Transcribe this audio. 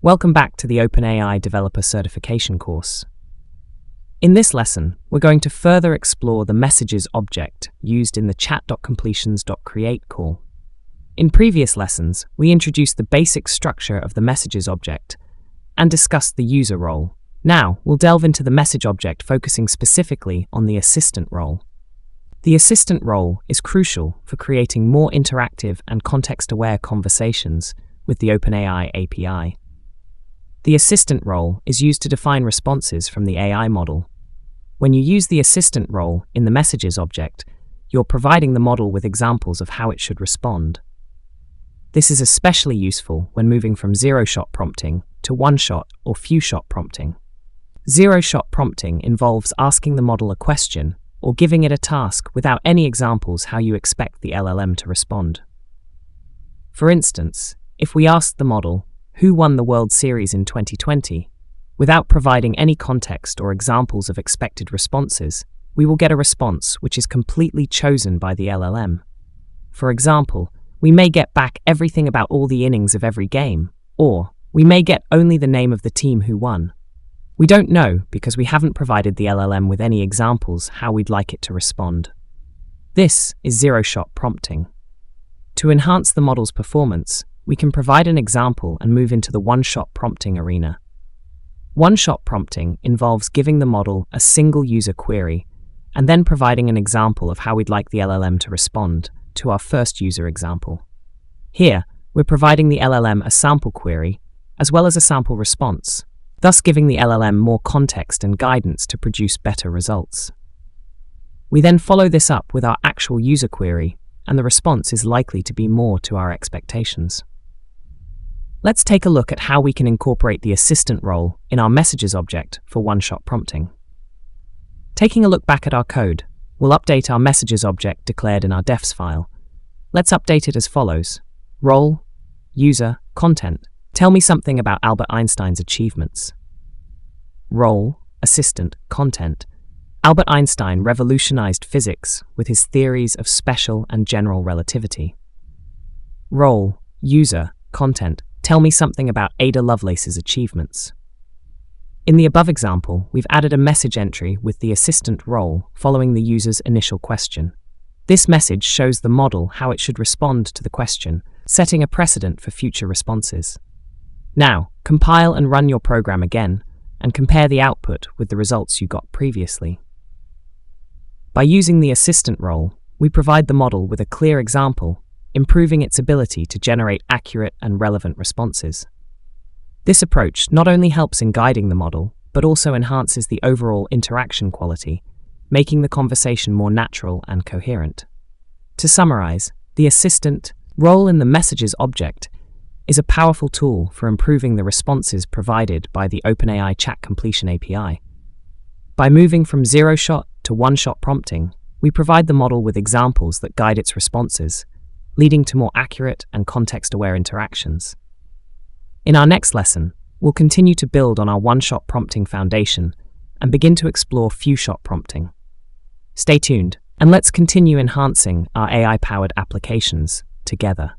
Welcome back to the OpenAI Developer Certification course. In this lesson, we're going to further explore the messages object used in the chat.completions.create call. In previous lessons, we introduced the basic structure of the messages object and discussed the user role. Now, we'll delve into the message object, focusing specifically on the assistant role. The assistant role is crucial for creating more interactive and context-aware conversations with the OpenAI API. The assistant role is used to define responses from the AI model. When you use the assistant role in the messages object, you're providing the model with examples of how it should respond. This is especially useful when moving from zero-shot prompting to one-shot or few-shot prompting. Zero-shot prompting involves asking the model a question or giving it a task without any examples how you expect the LLM to respond. For instance, if we asked the model, "Who won the World Series in 2020?" without providing any context or examples of expected responses, we will get a response which is completely chosen by the LLM. For example, we may get back everything about all the innings of every game, or we may get only the name of the team who won. We don't know because we haven't provided the LLM with any examples how we'd like it to respond. This is zero-shot prompting. To enhance the model's performance, we can provide an example and move into the one-shot prompting arena. One-shot prompting involves giving the model a single user query and then providing an example of how we'd like the LLM to respond to our first user example. Here, we're providing the LLM a sample query as well as a sample response, thus giving the LLM more context and guidance to produce better results. We then follow this up with our actual user query, and the response is likely to be more to our expectations. Let's take a look at how we can incorporate the assistant role in our messages object for one-shot prompting. Taking a look back at our code, we'll update our messages object declared in our defs file. Let's update it as follows: role, user, content. Tell me something about Albert Einstein's achievements. Role, assistant, content. Albert Einstein revolutionized physics with his theories of special and general relativity. Role, user, content. Tell me something about Ada Lovelace's achievements. In the above example, we've added a message entry with the assistant role following the user's initial question. This message shows the model how it should respond to the question, setting a precedent for future responses. Now, compile and run your program again, and compare the output with the results you got previously. By using the assistant role, we provide the model with a clear example, improving its ability to generate accurate and relevant responses. This approach not only helps in guiding the model, but also enhances the overall interaction quality, making the conversation more natural and coherent. To summarize, the assistant role in the messages object is a powerful tool for improving the responses provided by the OpenAI Chat Completion API. By moving from zero-shot to one-shot prompting, we provide the model with examples that guide its responses, leading to more accurate and context-aware interactions. In our next lesson, we'll continue to build on our one-shot prompting foundation and begin to explore few-shot prompting. Stay tuned, and let's continue enhancing our AI-powered applications together.